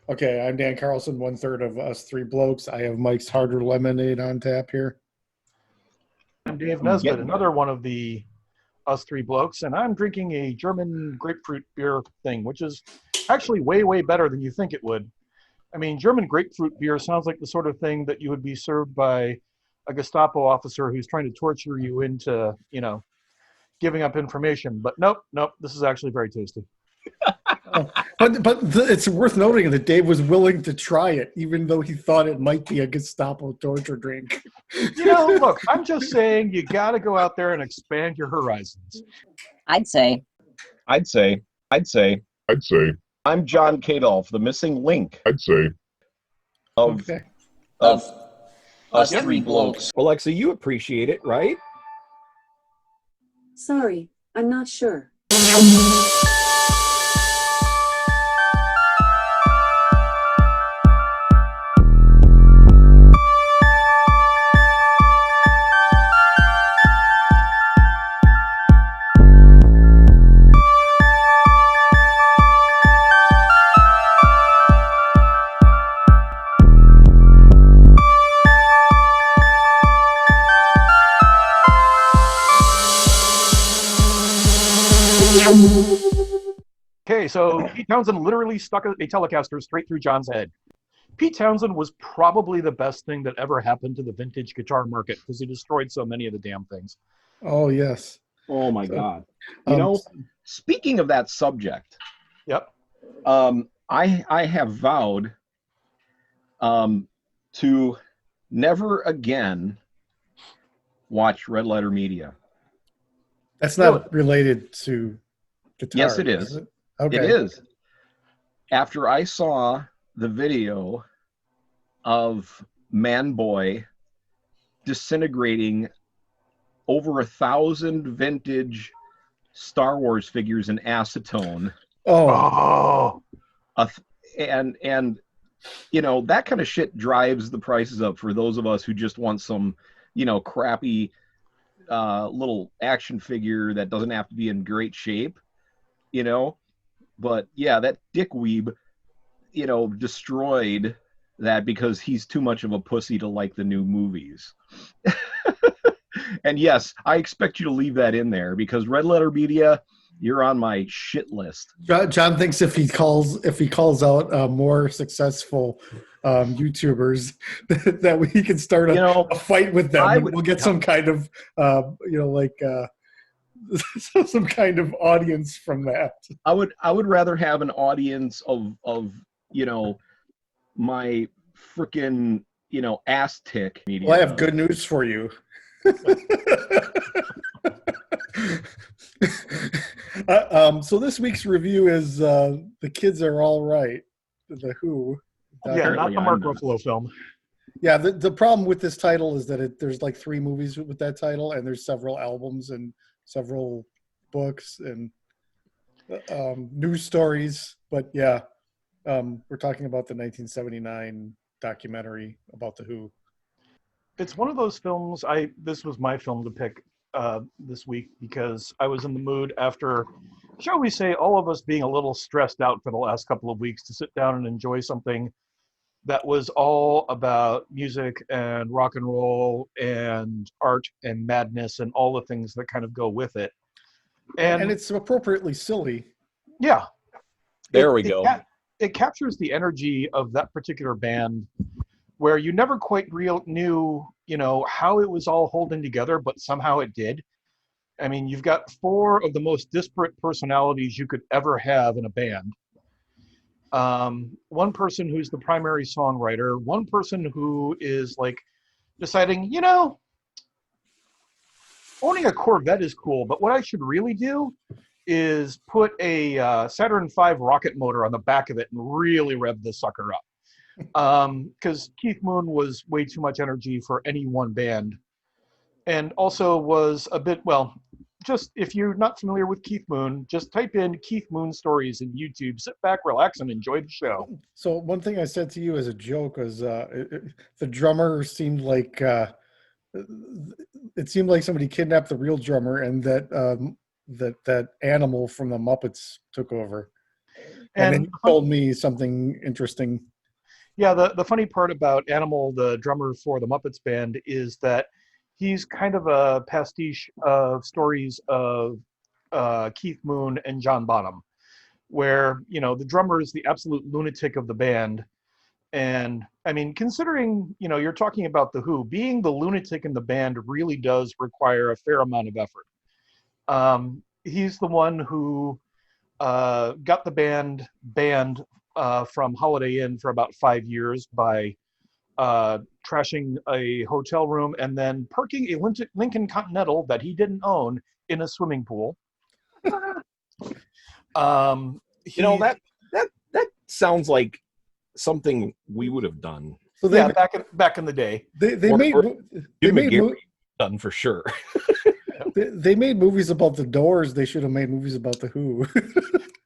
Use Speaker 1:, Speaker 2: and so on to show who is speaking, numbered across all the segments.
Speaker 1: Okay, I'm Dan Carlson, one third of us three blokes. I have Mike's Harder Lemonade on tap here.
Speaker 2: I'm Dave
Speaker 3: I'm
Speaker 2: Nesbitt,
Speaker 3: getting
Speaker 2: another
Speaker 3: there.
Speaker 2: one of the us three blokes, and I'm drinking a German grapefruit beer thing, which is actually way, way better than you think it would. I mean, German grapefruit beer sounds like the sort of thing that you would be served by a Gestapo officer who's trying to torture you into, giving up information. But nope, nope, this is actually very tasty.
Speaker 1: Oh, it's worth noting that Dave was willing to try it, even though he thought it might be a Gestapo torture drink.
Speaker 2: Look, I'm just saying you got to go out there and expand your horizons.
Speaker 4: I'd say.
Speaker 3: I'd say, I'd say,
Speaker 5: I'd say,
Speaker 3: I'm John Kadolf, the missing link
Speaker 5: I'd say,
Speaker 3: of
Speaker 1: Okay.
Speaker 4: Of us
Speaker 2: Yep.
Speaker 4: three blokes.
Speaker 6: Alexa, you appreciate it, right?
Speaker 7: Sorry, I'm not sure.
Speaker 2: Okay, so Pete Townsend literally stuck a Telecaster straight through John's head. Pete Townsend was probably the best thing that ever happened to the vintage guitar market because he destroyed so many of the damn things.
Speaker 1: Oh, yes.
Speaker 6: Oh my
Speaker 1: So,
Speaker 6: God.
Speaker 3: You
Speaker 1: Um,
Speaker 3: know, speaking of that subject,
Speaker 2: Yep.
Speaker 3: I have vowed to never again watch Red Letter Media.
Speaker 1: That's not related to guitar.
Speaker 3: Yes, it is.
Speaker 1: It? Okay.
Speaker 3: It is. After I saw the video of Man Boy disintegrating over 1,000 vintage Star Wars figures in acetone,
Speaker 1: Oh,
Speaker 2: Oh,
Speaker 3: and that kind of shit drives the prices up for those of us who just want some crappy little action figure that doesn't have to be in great shape, but yeah, that dickweeb destroyed that because he's too much of a pussy to like the new movies. And yes, I expect you to leave that in there because Red Letter Media, you're on my shit list.
Speaker 1: John thinks if he calls out more successful YouTubers, that he can start a fight with them, and we'll get some kind of some kind of audience from that.
Speaker 3: I would rather have an audience of my freaking ass tick media.
Speaker 1: Well, I have good news for you. So this week's review is The Kids Are All Right, The Who.
Speaker 2: yeah, not the Mark
Speaker 3: I'm not.
Speaker 2: Ruffalo film.
Speaker 1: Yeah, the problem with this title is that there's like 3 movies with that title, and there's several albums and several books and news stories. But yeah, we're talking about the 1979 documentary about The Who.
Speaker 2: It's one of those films. This was my film to pick this week because I was in the mood after, shall we say, all of us being a little stressed out for the last couple of weeks to sit down and enjoy something that was all about music and rock and roll and art and madness and all the things that kind of go with it.
Speaker 1: And it's appropriately silly.
Speaker 2: Yeah.
Speaker 6: There we go.
Speaker 2: It captures the energy of that particular band where you never quite knew, how it was all holding together, but somehow it did. I mean, you've got 4 of the most disparate personalities you could ever have in a band. One person who's the primary songwriter, one person who is like deciding, owning a Corvette is cool, but what I should really do is put a Saturn V rocket motor on the back of it and really rev this sucker up. Because Keith Moon was way too much energy for any one band, and also was a bit, just if you're not familiar with Keith Moon, just type in Keith Moon stories in YouTube, sit back, relax, and enjoy the show.
Speaker 1: So one thing I said to you as a joke was the drummer seemed like it seemed like somebody kidnapped the real drummer, and that that animal from the Muppets took over. And then
Speaker 2: And
Speaker 1: you told me something interesting.
Speaker 2: yeah, the funny part about Animal, the drummer for the Muppets band, is that he's kind of a pastiche of stories of Keith Moon and John Bonham, where the drummer is the absolute lunatic of the band. And I mean, considering you're talking about the Who, being the lunatic in the band really does require a fair amount of effort. He's the one who got the band banned from Holiday Inn for about 5 years by trashing a hotel room and then parking a Lincoln Continental that he didn't own in a swimming pool.
Speaker 6: That sounds like something we would have done.
Speaker 1: So they,
Speaker 2: back in the day.
Speaker 1: they
Speaker 6: Or-
Speaker 1: made
Speaker 6: or
Speaker 1: they
Speaker 6: Jim
Speaker 1: made
Speaker 6: McGarry done for sure.
Speaker 1: they made movies about the Doors. They should have made movies about the Who.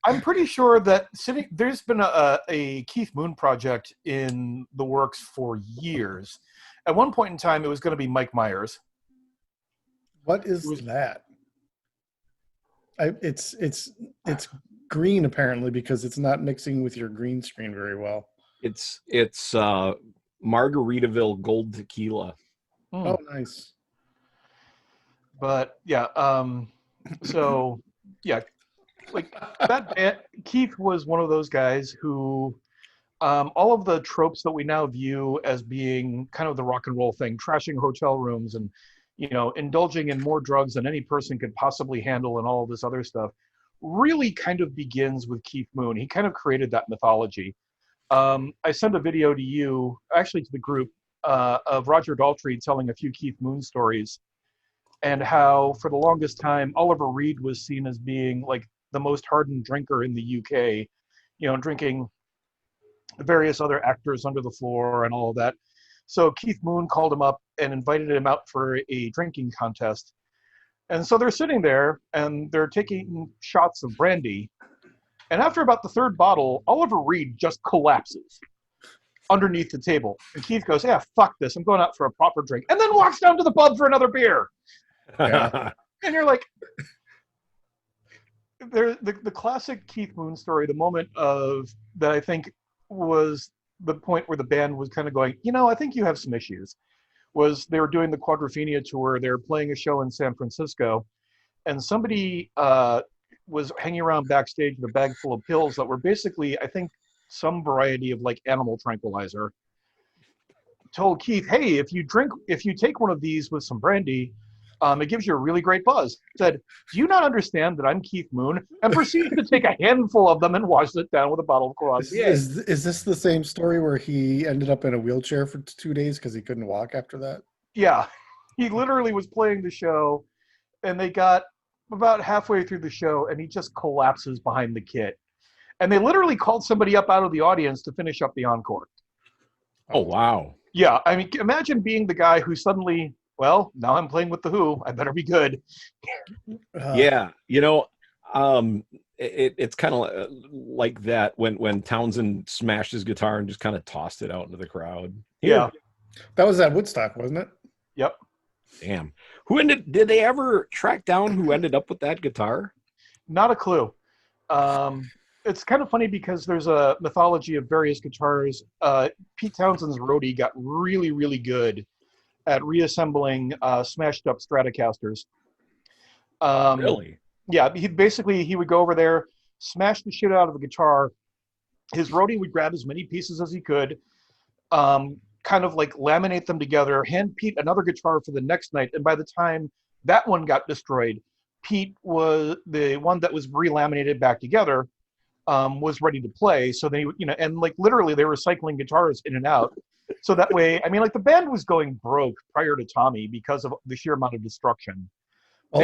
Speaker 2: I'm pretty sure that there's been a Keith Moon project in the works for years. At one point in time, it was going to be Mike Myers.
Speaker 1: What is that? It's green apparently because it's not mixing with your green screen very well.
Speaker 6: It's Margaritaville Gold Tequila.
Speaker 1: Oh, nice.
Speaker 2: But yeah, so yeah, like Keith was one of those guys who all of the tropes that we now view as being kind of the rock and roll thing, trashing hotel rooms and indulging in more drugs than any person could possibly handle and all of this other stuff, really kind of begins with Keith Moon. He kind of created that mythology. I sent a video to you, actually to the group, of Roger Daltrey telling a few Keith Moon stories, and how for the longest time Oliver Reed was seen as being like the most hardened drinker in the UK, drinking various other actors under the floor and all of that. So Keith Moon called him up and invited him out for a drinking contest. And so they're sitting there and they're taking shots of brandy. And after about the third bottle, Oliver Reed just collapses underneath the table. And Keith goes, "Yeah, fuck this. I'm going out for a proper drink." And then walks down to the pub for another beer.
Speaker 1: Yeah.
Speaker 2: And you're like, the classic Keith Moon story, the moment of that I think was the point where the band was kind of going, I think you have some issues, was they were doing the Quadrophenia tour. They were playing a show in San Francisco, and somebody was hanging around backstage with a bag full of pills that were basically, I think, some variety of like animal tranquilizer. Told Keith, "Hey, if you take one of these with some brandy, it gives you a really great buzz." Said, "Do you not understand that I'm Keith Moon?" And proceeded to take a handful of them and wash it down with a bottle of Crosby.
Speaker 1: Is this the same story where he ended up in a wheelchair for 2 days because he couldn't walk after that?
Speaker 2: Yeah, he literally was playing the show, and they got about halfway through the show, and he just collapses behind the kit. And they literally called somebody up out of the audience to finish up the encore.
Speaker 6: Oh, wow.
Speaker 2: Yeah, I mean, imagine being the guy who suddenly, well, now I'm playing with the Who. I better be good.
Speaker 6: Yeah, it's kind of like that when Townsend smashed his guitar and just kind of tossed it out into the crowd.
Speaker 2: Yeah.
Speaker 1: That was at Woodstock, wasn't it?
Speaker 2: Yep.
Speaker 6: Damn. Did they ever track down who ended up with that guitar?
Speaker 2: Not a clue. It's kind of funny because there's a mythology of various guitars. Pete Townsend's roadie got really, really good at reassembling smashed up Stratocasters.
Speaker 6: Really?
Speaker 2: Yeah, he would go over there, smash the shit out of the guitar. His roadie would grab as many pieces as he could, kind of like laminate them together, hand Pete another guitar for the next night. And by the time that one got destroyed, Pete was the one that was relaminated back together, was ready to play. So they, and like literally they were cycling guitars in and out. So that way, I mean, like the band was going broke prior to Tommy because of the sheer amount of destruction.
Speaker 1: Well,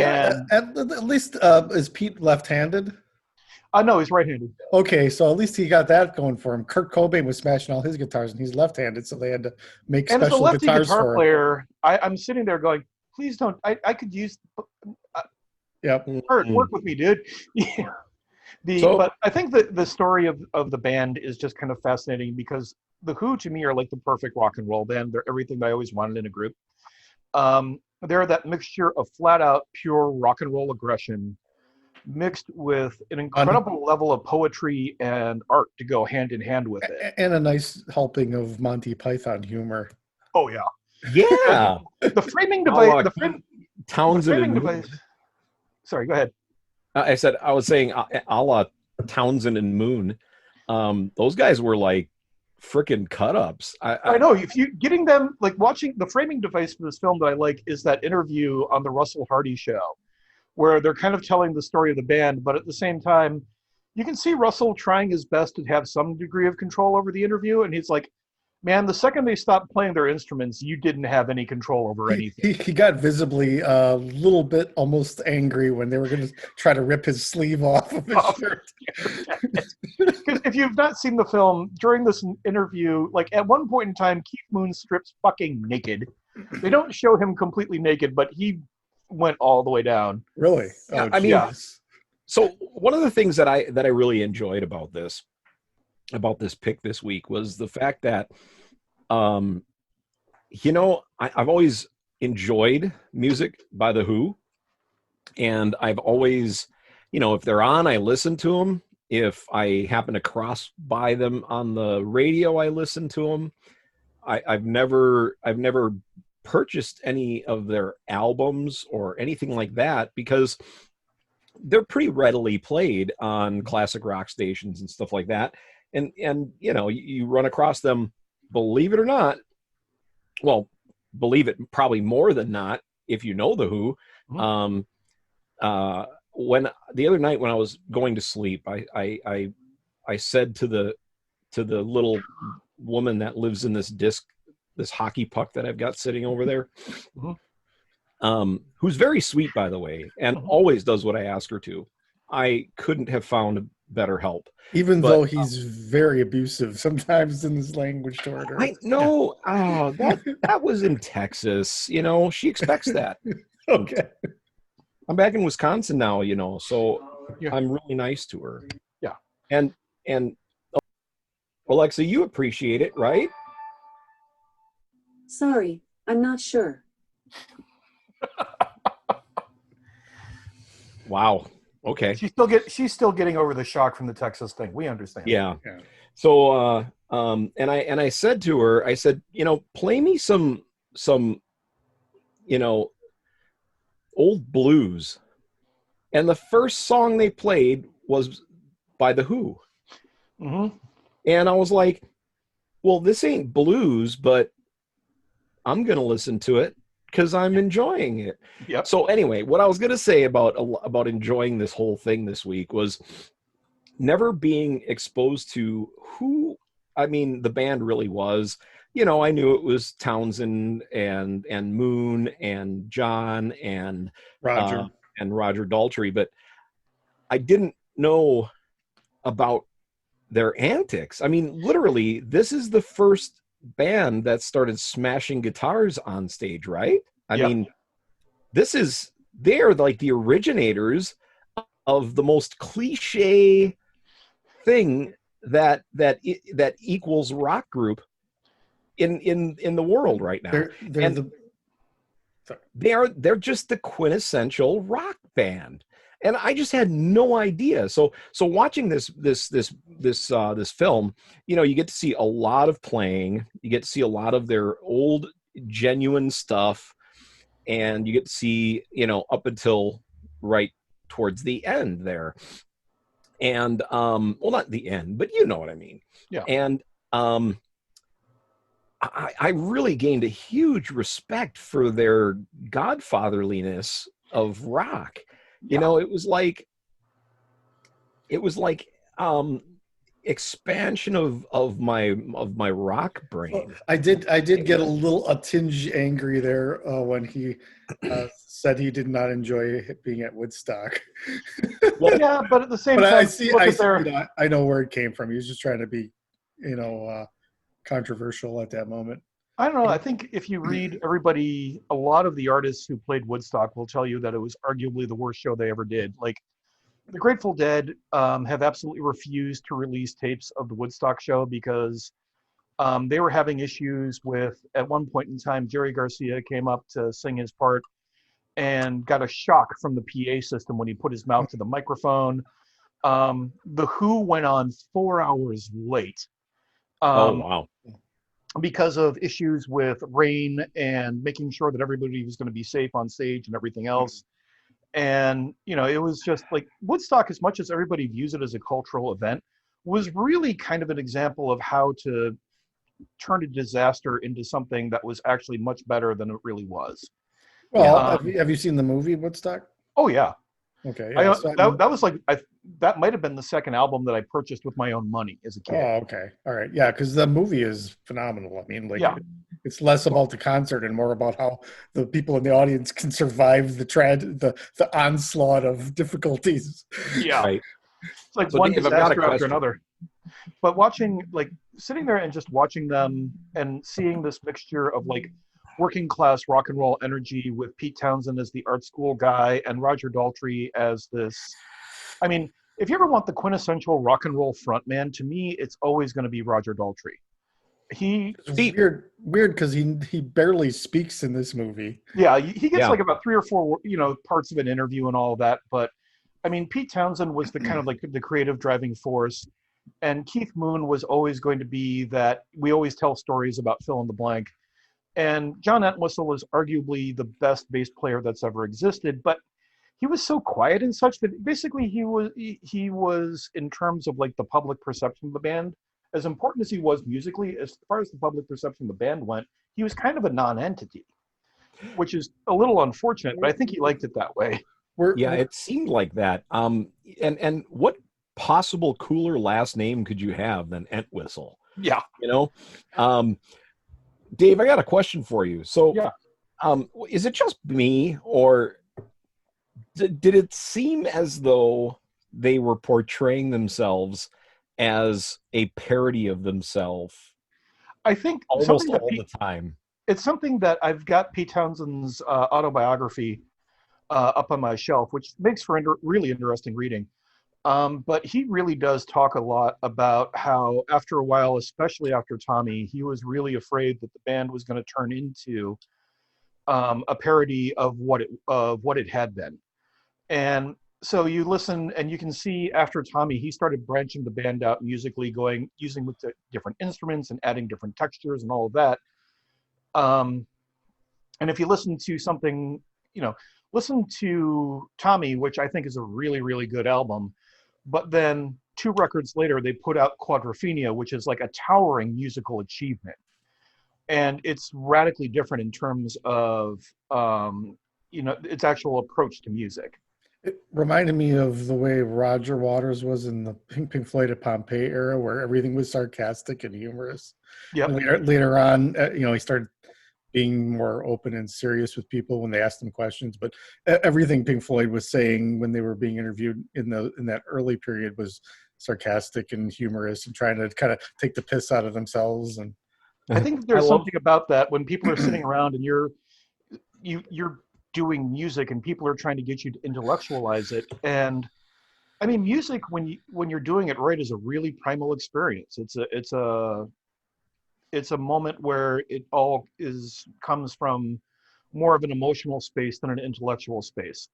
Speaker 2: And-
Speaker 1: at least is Pete left-handed?
Speaker 2: No, he's right-handed.
Speaker 1: Okay, so at least he got that going for him. Kurt Cobain was smashing all his guitars, and he's left-handed, so they had to make
Speaker 2: And as a
Speaker 1: special
Speaker 2: lefty
Speaker 1: guitars
Speaker 2: guitar
Speaker 1: for him.
Speaker 2: player, I'm sitting there going, please don't, I could use,
Speaker 1: Yep.
Speaker 2: Kurt, work with me, dude. Yeah. But I think that the story of the band is just kind of fascinating because the Who to me are like the perfect rock and roll band. They're everything I always wanted in a group. They're that mixture of flat out pure rock and roll aggression mixed with an incredible level of poetry and art to go hand in hand with it.
Speaker 1: And a nice helping of Monty Python humor.
Speaker 2: Oh yeah,
Speaker 6: Yeah.
Speaker 2: the framing
Speaker 6: Oh,
Speaker 2: device. The
Speaker 6: Townsend
Speaker 2: framing
Speaker 6: and
Speaker 2: device. Sorry, go ahead.
Speaker 6: I was saying a la Townsend and Moon. Those guys were like freaking cut ups.
Speaker 2: I know if you getting them like watching the framing device for this film that I like is that interview on the Russell Hardy show, where they're kind of telling the story of the band, but at the same time, you can see Russell trying his best to have some degree of control over the interview, and he's like, "Man, the second they stopped playing their instruments, you didn't have any control over anything."
Speaker 1: He got visibly a little bit almost angry when they were going to try to rip his sleeve off of his shirt.
Speaker 2: Because if you've not seen the film, during this interview, like at one point in time, Keith Moon strips fucking naked. They don't show him completely naked, but he went all the way down.
Speaker 1: Really?
Speaker 6: Yeah,
Speaker 1: Oh,
Speaker 6: I mean,
Speaker 1: geez.
Speaker 6: So one of the things that I really enjoyed about this pick this week was the fact that, I've always enjoyed music by The Who, and I've always, if they're on, I listen to them. If I happen to cross by them on the radio, I listen to them. I've never purchased any of their albums or anything like that because they're pretty readily played on classic rock stations and stuff like that. And you run across them, believe it or not. Well, believe it probably more than not if you know The Who.
Speaker 2: Mm-hmm.
Speaker 6: When the other night when I was going to sleep, I said to the little woman that lives in this hockey puck that I've got sitting over there, who's very sweet, by the way, and always does what I ask her to. I couldn't have found better help.
Speaker 1: Even though he's very abusive sometimes in his language toward her.
Speaker 6: I know. That was in Texas. She expects that.
Speaker 1: Okay.
Speaker 6: I'm back in Wisconsin now, so
Speaker 2: Yeah.
Speaker 6: I'm really nice to her.
Speaker 2: Yeah.
Speaker 6: And Alexa, you appreciate it, right?
Speaker 7: Sorry, I'm not sure.
Speaker 6: Wow. Okay.
Speaker 2: She's still getting over the shock from the Texas thing. We understand.
Speaker 6: Yeah.
Speaker 1: Yeah.
Speaker 6: So and I said to her, I said, play me some old blues. And the first song they played was by The Who.
Speaker 2: Mm-hmm.
Speaker 6: And I was like, well, this ain't blues, but I'm going to listen to it because I'm enjoying it.
Speaker 2: Yep.
Speaker 6: So anyway, what I was going to say about enjoying this whole thing this week was never being exposed to who, the band really was. I knew it was Townsend and Moon and John and
Speaker 1: Roger.
Speaker 6: and Roger Daltrey, but I didn't know about their antics. Literally, this is the first band that started smashing guitars on stage, right? They're like the originators of the most cliche thing that equals rock group in the world right now. They're just the quintessential rock band, and I just had no idea. So watching this film, you get to see a lot of playing, you get to see a lot of their old genuine stuff, and you get to see up until right towards the end there, and well, not the end, but you know what I mean.
Speaker 2: Yeah.
Speaker 6: And I really gained a huge respect for their godfatherliness of rock. It was like expansion of my rock brain.
Speaker 1: I did get a tinge angry there when he said he did not enjoy being at Woodstock.
Speaker 2: Well, yeah, but at the same
Speaker 1: But
Speaker 2: time,
Speaker 1: I know where it came from. He was just trying to be, controversial at that moment.
Speaker 2: I don't know. I think if you read a lot of the artists who played Woodstock will tell you that it was arguably the worst show they ever did. Like the Grateful Dead have absolutely refused to release tapes of the Woodstock show because they were having issues with, at one point in time, Jerry Garcia came up to sing his part, and got a shock from the PA system when he put his mouth to the microphone. The Who went on 4 hours late.
Speaker 6: Oh wow.
Speaker 2: Because of issues with rain and making sure that everybody was going to be safe on stage and everything else. And, you know, it was just like Woodstock, as much as everybody views it as a cultural event, was really kind of an example of how to turn a disaster into something that was actually much better than it really was.
Speaker 1: Well,
Speaker 2: Um,
Speaker 1: have you seen the movie Woodstock?
Speaker 2: Oh, yeah.
Speaker 1: Okay.
Speaker 2: I,
Speaker 1: Yeah. So,
Speaker 2: that was like, that might have been the second album that I purchased with my own money as a kid.
Speaker 1: oh, okay. All right. Yeah, because the movie is phenomenal. I mean, like,
Speaker 2: Yeah.
Speaker 1: it's less about the concert and more about how the people in the audience can survive the onslaught of difficulties.
Speaker 2: Yeah.
Speaker 6: Right.
Speaker 2: It's like
Speaker 6: So
Speaker 2: one
Speaker 6: Dave, I've got a
Speaker 2: disaster after
Speaker 6: question.
Speaker 2: another. But watching, like, sitting there and just watching them and seeing this mixture of like working class rock and roll energy with Pete Townsend as the art school guy and Roger Daltrey as this. I mean, if you ever want the quintessential rock and roll frontman, to me, it's always going to be Roger Daltrey. He,
Speaker 1: It's weird because he barely speaks in this movie.
Speaker 2: yeah, he gets
Speaker 6: Yeah.
Speaker 2: like about 3 or 4, you know, parts of an interview and all of that. But I mean, Pete Townsend was the kind of like the creative driving force. And Keith Moon was always going to be that. We always tell stories about fill in the blank. And John Entwistle is arguably the best bass player that's ever existed, but he was so quiet and such that basically he was in terms of like the public perception of the band, as important as he was musically, as far as the public perception of the band went, he was kind of a non-entity, which is a little unfortunate, but I think he liked it that way.
Speaker 6: Yeah, it seemed like that. And what possible cooler last name could you have than Entwistle?
Speaker 2: Yeah.
Speaker 6: You know, Dave, I got a question for you. So,
Speaker 2: Yeah.
Speaker 6: Is it just me, or did it seem as though they were portraying themselves as a parody of themselves
Speaker 2: I think
Speaker 6: almost all the time?
Speaker 2: it's something that I've got Pete Townsend's autobiography up on my shelf, which makes for really interesting reading. But he really does talk a lot about how after a while, especially after Tommy, he was really afraid that the band was going to turn into a parody of what it had been. And so you listen and you can see after Tommy, he started branching the band out musically, using with the different instruments and adding different textures and all of that. And if you listen to something, you know, listen to Tommy, which I think is a really, really good album. But then 2 records later, they put out Quadrophenia, which is like a towering musical achievement. And it's radically different in terms of, you know, its actual approach to music.
Speaker 1: It reminded me of the way Roger Waters was in the Pink Floyd at Pompeii era, where everything was sarcastic and humorous.
Speaker 2: Yep.
Speaker 1: And later on, you know, he started being more open and serious with people when they asked him questions. But everything Pink Floyd was saying when they were being interviewed in that early period was sarcastic and humorous and trying to kind of take the piss out of themselves. And
Speaker 2: I think there's something about that when people are sitting around and you're doing music and people are trying to get you to intellectualize it. And I mean, music when you're doing it right is a really primal experience. It's a moment where it all comes from more of an emotional space than an intellectual space.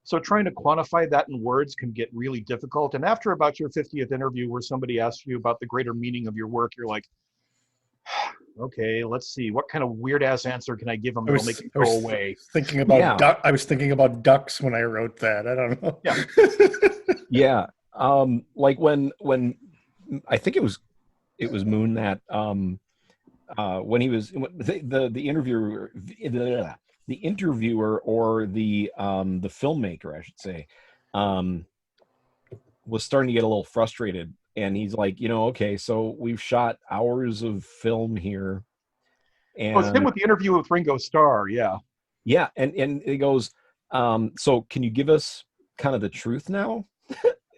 Speaker 2: So trying to quantify that in words can get really difficult. And after about your 50th interview where somebody asks you about the greater meaning of your work, you're like, okay, let's see. What kind of weird ass answer can I give them that'll make it go away?
Speaker 1: I was thinking about ducks when I wrote that. I don't know.
Speaker 2: Yeah.
Speaker 6: Yeah. Like when I think it was Moon that when he was the interviewer or the filmmaker, I should say, was starting to get a little frustrated. And he's like, you know, okay, so we've shot hours of film here. And
Speaker 2: it's him with the interview with Ringo Starr, yeah.
Speaker 6: Yeah, and he goes, so can you give us kind of the truth now?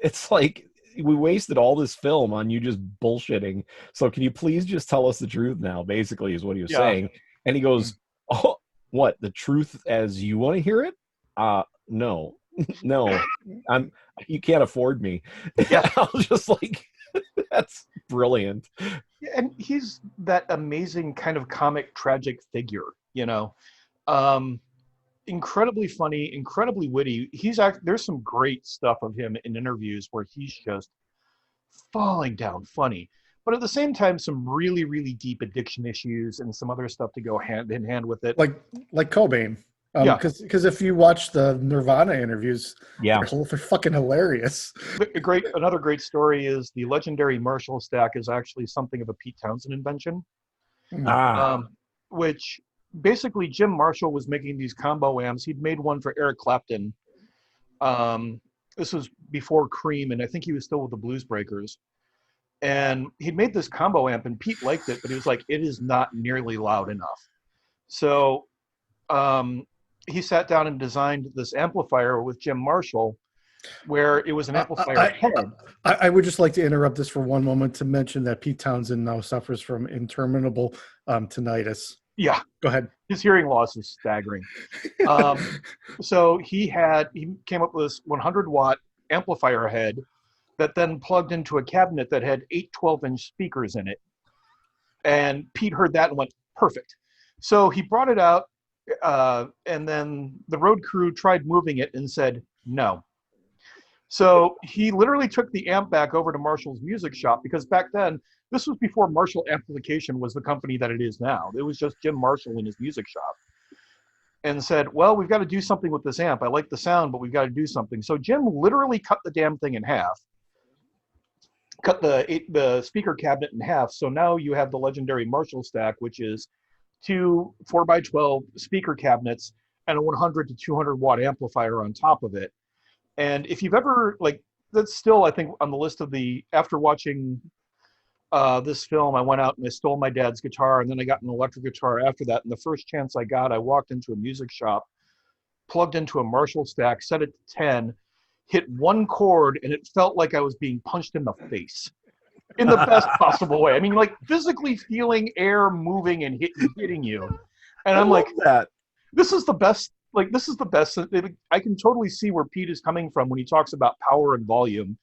Speaker 6: It's like, we wasted all this film on you just bullshitting. So can you please just tell us the truth now, basically, is what he was saying. And he goes, oh, what, the truth as you want to hear it? No. No, you can't afford me.
Speaker 2: Yeah.
Speaker 6: I was just like, that's brilliant.
Speaker 2: And he's that amazing kind of comic tragic figure, you know. incredibly funny, incredibly witty. There's some great stuff of him in interviews where he's just falling down funny. But at the same time, some really, really deep addiction issues and some other stuff to go hand in hand with it.
Speaker 1: like Cobain.
Speaker 2: Yeah.
Speaker 1: Because if you watch the Nirvana interviews,
Speaker 6: Yeah.
Speaker 1: they're fucking hilarious.
Speaker 2: Another great story is the legendary Marshall stack is actually something of a Pete Townsend invention. Which basically Jim Marshall was making these combo amps. He'd made one for Eric Clapton. This was before Cream, and I think he was still with the Blues Breakers. And he'd made this combo amp, and Pete liked it, but he was like, it is not nearly loud enough. So he sat down and designed this amplifier with Jim Marshall, where it was an amplifier head.
Speaker 1: I would just like to interrupt this for one moment to mention that Pete Townsend now suffers from interminable tinnitus.
Speaker 2: Yeah.
Speaker 1: Go ahead.
Speaker 2: His hearing loss is staggering. So he came up with this 100-watt amplifier head that then plugged into a cabinet that had 8 12-inch speakers in it. And Pete heard that and went, perfect. So he brought it out, and then the road crew tried moving it and said, no. So he literally took the amp back over to Marshall's music shop, because back then, this was before Marshall Amplification was the company that it is now. It was just Jim Marshall in his music shop. And said, well, we've got to do something with this amp. I like the sound, but we've got to do something. So Jim literally cut the damn thing in half. Cut the speaker cabinet in half. So now you have the legendary Marshall stack, which is 2 4x12 speaker cabinets and a 100 to 200 watt amplifier on top of it. And if you've ever, that's still, I think, on the list of after watching this film, I went out and I stole my dad's guitar, and then I got an electric guitar after that. And the first chance I got, I walked into a music shop, plugged into a Marshall stack, set it to 10, hit one chord, and it felt like I was being punched in the face in the best possible way. I mean, physically feeling air moving and hitting you. And I'm like, this is the best. This is the best. I can totally see where Pete is coming from when he talks about power and volume,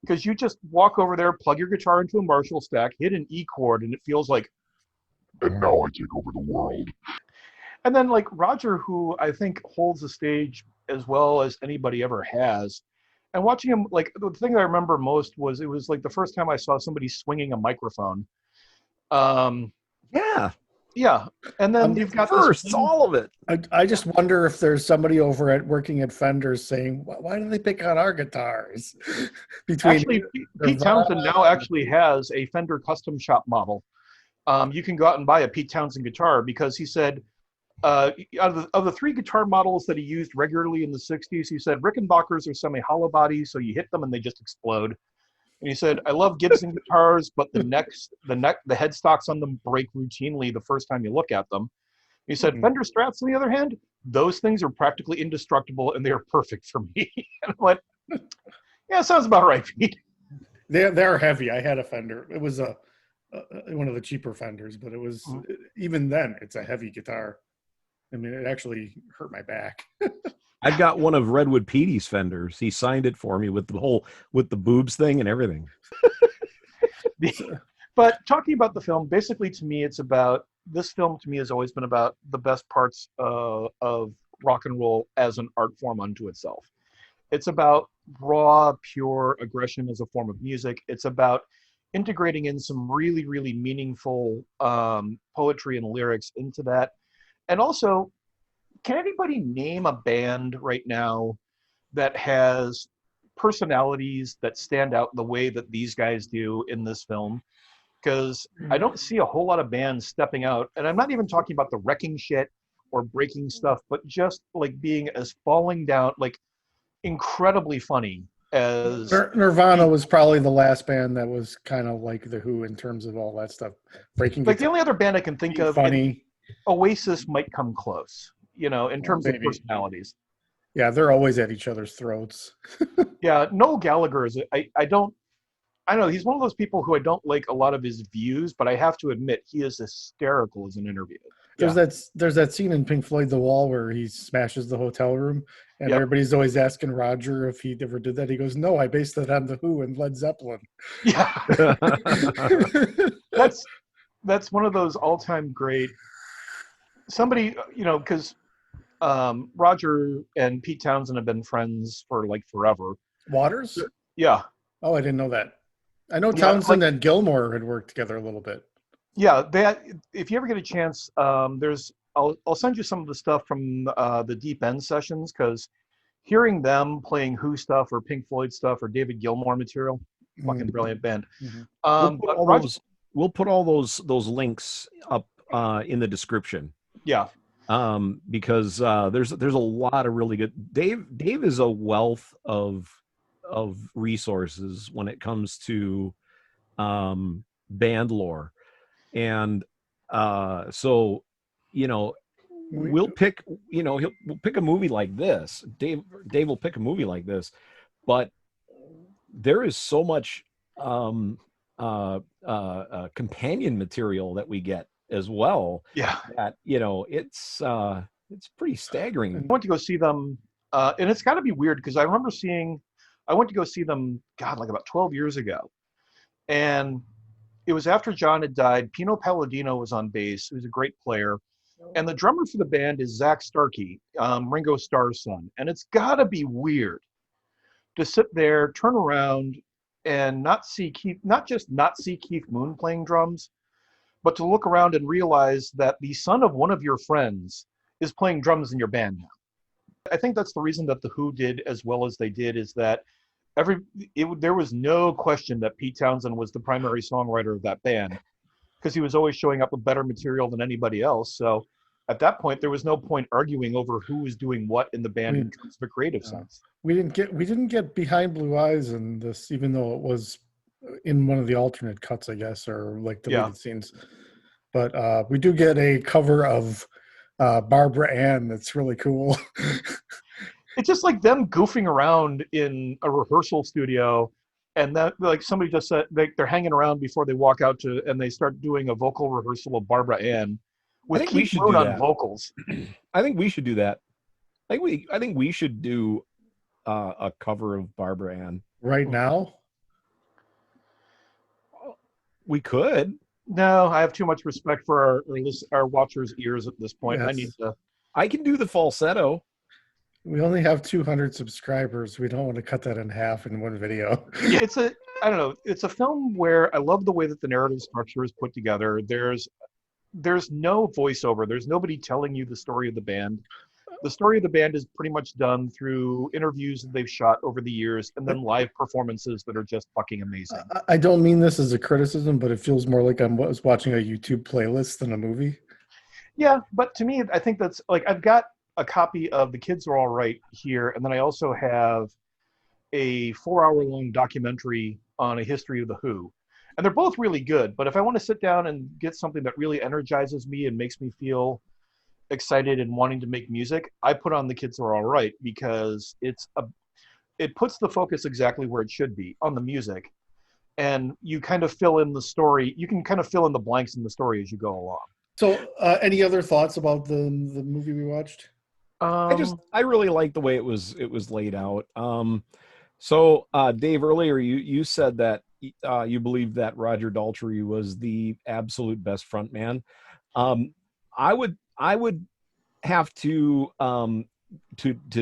Speaker 2: because you just walk over there, plug your guitar into a Marshall stack, hit an E chord, and it feels like, and now I take over the world. And then Roger, who I think holds the stage as well as anybody ever has. And watching him, the thing that I remember most was it was the first time I saw somebody swinging a microphone. Yeah. And then you've got
Speaker 6: first, all of it.
Speaker 1: I just wonder if there's somebody working at Fender's saying, why do they pick on our guitars?
Speaker 2: Actually, Pete Townsend now actually has a Fender custom shop model. You can go out and buy a Pete Townsend guitar, because he said, out of the 3 guitar models that he used regularly in the 60s, he said Rickenbackers are semi-hollow body, so you hit them and they just explode. And he said, I love Gibson guitars, but the headstocks on them break routinely the first time you look at them. He said, Fender Strats, on the other hand, those things are practically indestructible, and they are perfect for me. And I went, yeah, sounds about right, Pete.
Speaker 1: They're heavy. I had a Fender. It was one of the cheaper Fenders, but it was, even then, it's a heavy guitar. I mean, it actually hurt my back.
Speaker 6: I've got one of Redwood Petey's Fenders. He signed it for me with the boobs thing and everything.
Speaker 2: But talking about the film, basically to me, this film to me has always been about the best parts of rock and roll as an art form unto itself. It's about raw, pure aggression as a form of music. It's about integrating in some really, really meaningful poetry and lyrics into that. And also, can anybody name a band right now that has personalities that stand out the way that these guys do in this film? Because I don't see a whole lot of bands stepping out. And I'm not even talking about the wrecking shit or breaking stuff, but just being as falling down, incredibly funny as...
Speaker 1: Nirvana was probably the last band that was kind of like The Who in terms of all that stuff. Breaking
Speaker 2: the only other band I can think of...
Speaker 1: Funny.
Speaker 2: Oasis might come close, in terms of personalities.
Speaker 1: Yeah, they're always at each other's throats.
Speaker 2: Yeah, Noel Gallagher is. I don't know. He's one of those people who I don't like a lot of his views, but I have to admit he is hysterical as an interview.
Speaker 1: There's that scene in Pink Floyd The Wall where he smashes the hotel room, and
Speaker 2: Yep.
Speaker 1: everybody's always asking Roger if he ever did that. He goes, "No, I based it on The Who and Led Zeppelin."
Speaker 2: Yeah, that's one of those all-time great. Somebody, because Roger and Pete Townsend have been friends for like forever.
Speaker 1: Waters?
Speaker 2: Yeah,
Speaker 1: Oh, I didn't know that. I know
Speaker 2: Yeah,
Speaker 1: Townsend and Gilmore had worked together a little bit.
Speaker 2: yeah. That if you ever get a chance, I'll send you some of the stuff from the Deep End sessions because hearing them playing Who stuff or Pink Floyd stuff or David Gilmour material, fucking brilliant band.
Speaker 1: Mhm.
Speaker 2: But Roger,
Speaker 6: We'll put all those links up in the description.
Speaker 2: yeah,
Speaker 6: Because there's a lot of really good. Dave is a wealth of resources when it comes to band lore, and so you know we'll pick we'll pick a movie like this. Dave will pick a movie like this, but there is so much companion material that we get as well
Speaker 2: yeah.
Speaker 6: that it's pretty staggering.
Speaker 2: I went to go see them, and it's got to be weird because I went to go see them, God, like about 12 years ago, and it was after John had died. Pino Palladino was on bass, who's a great player, and the drummer for the band is Zach Starkey, Ringo Starr's son, and it's got to be weird to sit there, turn around, and not just not see Keith Moon playing drums, but to look around and realize that the son of one of your friends is playing drums in your band now. I think that's the reason that the Who did as well as they did is that there was no question that Pete Townsend was the primary songwriter of that band because he was always showing up with better material than anybody else. So at that point, there was no point arguing over who was doing what in the band in terms of a creative sense.
Speaker 1: We didn't get Behind Blue Eyes in this, even though it was in one of the alternate cuts, I guess, or like deleted scenes. But we do get a cover of Barbara Ann that's really cool.
Speaker 2: It's just like them goofing around in a rehearsal studio, and that like somebody just said they're hanging around before they walk out and they start doing a vocal rehearsal of Barbara Ann with Keith Moon on vocals.
Speaker 6: I think we should do that. I think we should do a cover of Barbara Ann
Speaker 1: Right now.
Speaker 6: We could.
Speaker 2: No, I have too much respect for our watchers' ears at this point.
Speaker 1: Yes.
Speaker 6: I can do the falsetto.
Speaker 1: We only have 200 subscribers. We don't want to cut that in half in one video.
Speaker 2: Yeah, I don't know. It's a film where I love the way that the narrative structure is put together. There's no voiceover. There's nobody telling you the story of the band. The story of the band is pretty much done through interviews that they've shot over the years and then live performances that are just fucking amazing.
Speaker 1: I don't mean this as a criticism, but it feels more like I was watching a YouTube playlist than a movie.
Speaker 2: Yeah, but to me, I think that's like I've got a copy of The Kids Are All Right here, and then I also have a 4-hour-long documentary on a history of the Who. And they're both really good, but if I want to sit down and get something that really energizes me and makes me feel excited and wanting to make music, I put on The Kids Are All Right because it puts the focus exactly where it should be, on the music. And you kind of fill in the story. You can kind of fill in the blanks in the story as you go along.
Speaker 1: So, any other thoughts about the movie we watched?
Speaker 6: I really like the way it was laid out. So Dave, earlier you said that you believe that Roger Daltrey was the absolute best frontman. I would have to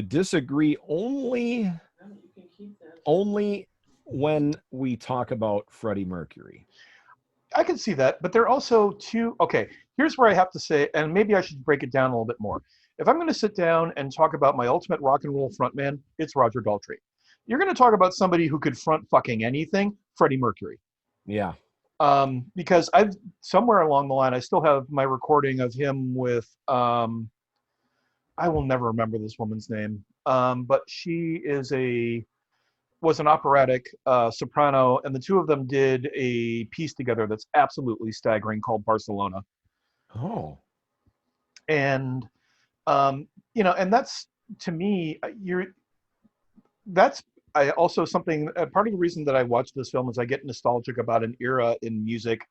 Speaker 6: disagree only when we talk about Freddie Mercury.
Speaker 2: I can see that, but there are also two. Okay, here's where I have to say, and maybe I should break it down a little bit more. If I'm going to sit down and talk about my ultimate rock and roll frontman, it's Roger Daltrey. You're going to talk about somebody who could front fucking anything, Freddie Mercury.
Speaker 6: Yeah.
Speaker 2: Because I've somewhere along the line, I still have my recording of him with, I will never remember this woman's name, but she was an operatic soprano, and the two of them did a piece together that's absolutely staggering called Barcelona.
Speaker 6: Oh.
Speaker 2: And, and that's, to me, I also something, part of the reason that I watch this film is I get nostalgic about an era in music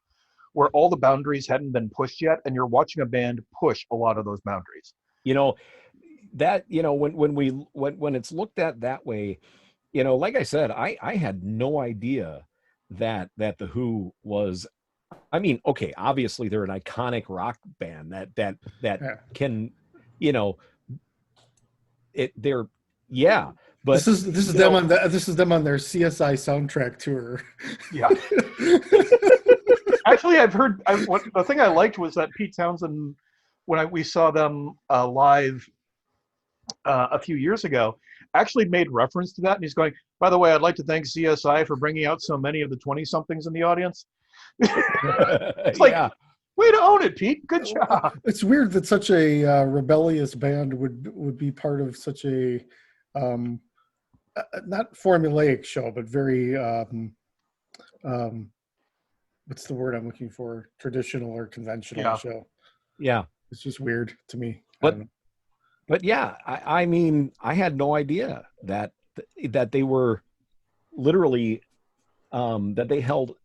Speaker 2: where all the boundaries hadn't been pushed yet, and you're watching a band push a lot of those boundaries.
Speaker 6: When it's looked at that way, like I said, I had no idea that the Who was, I mean, okay, obviously they're an iconic rock band that can, they're yeah, but
Speaker 1: this is
Speaker 6: you
Speaker 1: them
Speaker 6: know,
Speaker 1: on this is them on their CSI soundtrack tour.
Speaker 2: Yeah. Actually, the thing I liked was that Pete Townsend, when we saw them live a few years ago, actually made reference to that, and he's going, "By the way, I'd like to thank CSI for bringing out so many of the 20-somethings in the audience." It's like,
Speaker 6: yeah,
Speaker 2: way to own it, Pete. Good job.
Speaker 1: It's weird that such a rebellious band would be part of such a not formulaic show, but very what's the word I'm looking for? Traditional or conventional
Speaker 2: Yeah.
Speaker 1: show.
Speaker 6: yeah.
Speaker 1: It's just weird to me. I
Speaker 6: But
Speaker 1: don't know.
Speaker 6: but yeah, I mean, I had no idea that they were literally that they held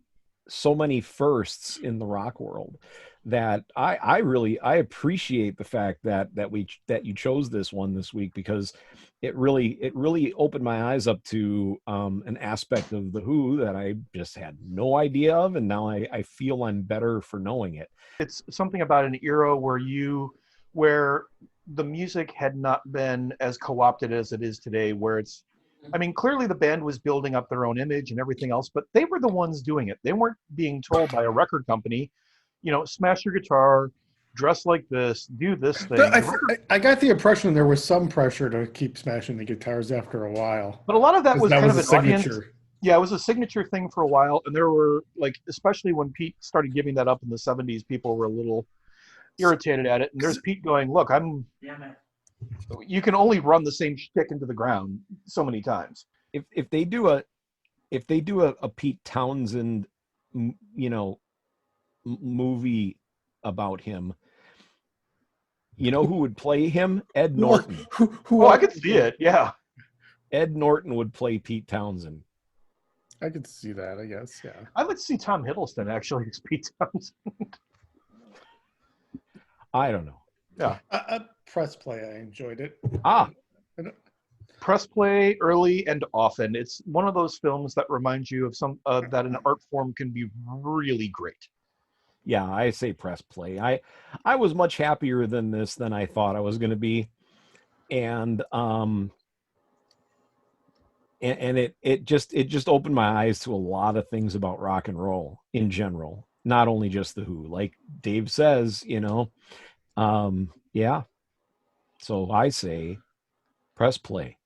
Speaker 6: so many firsts in the rock world, that I really I appreciate the fact that you chose this one this week, because it really opened my eyes up to an aspect of the Who that I just had no idea of, and now I feel I'm better for knowing it.
Speaker 2: It's something about an era where the music had not been as co-opted as it is today, where it's, I mean, clearly the band was building up their own image and everything else, but they were the ones doing it. They weren't being told by a record company, smash your guitar, dress like this, do this thing.
Speaker 1: I got the impression there was some pressure to keep smashing the guitars after a while.
Speaker 2: But a lot of that
Speaker 1: 'Cause
Speaker 2: was
Speaker 1: that
Speaker 2: kind
Speaker 1: was
Speaker 2: of
Speaker 1: a
Speaker 2: an audience.
Speaker 1: signature.
Speaker 2: Yeah, it was a signature thing for a while, and there were, like, especially when Pete started giving that up in the 70s, people were a little irritated at it. And there's Pete going, "Look, you can only run the same shtick into the ground so many times."
Speaker 6: If they do a Pete Townsend movie about him, who would play him? Ed Norton.
Speaker 2: Oh, I could see it. Yeah.
Speaker 6: Ed Norton would play Pete Townsend.
Speaker 1: I could see that, I guess. Yeah.
Speaker 2: I would see Tom Hiddleston actually as Pete Townsend.
Speaker 6: I don't know.
Speaker 2: Yeah.
Speaker 1: Press play, I enjoyed it.
Speaker 2: Press play early and often. It's one of those films that reminds you of that an art form can be really great.
Speaker 6: Yeah, I say press play. I was much happier than this than I thought I was going to be, and it just opened my eyes to a lot of things about rock and roll in general, not only just the Who. Like Dave says, yeah. So I say press play.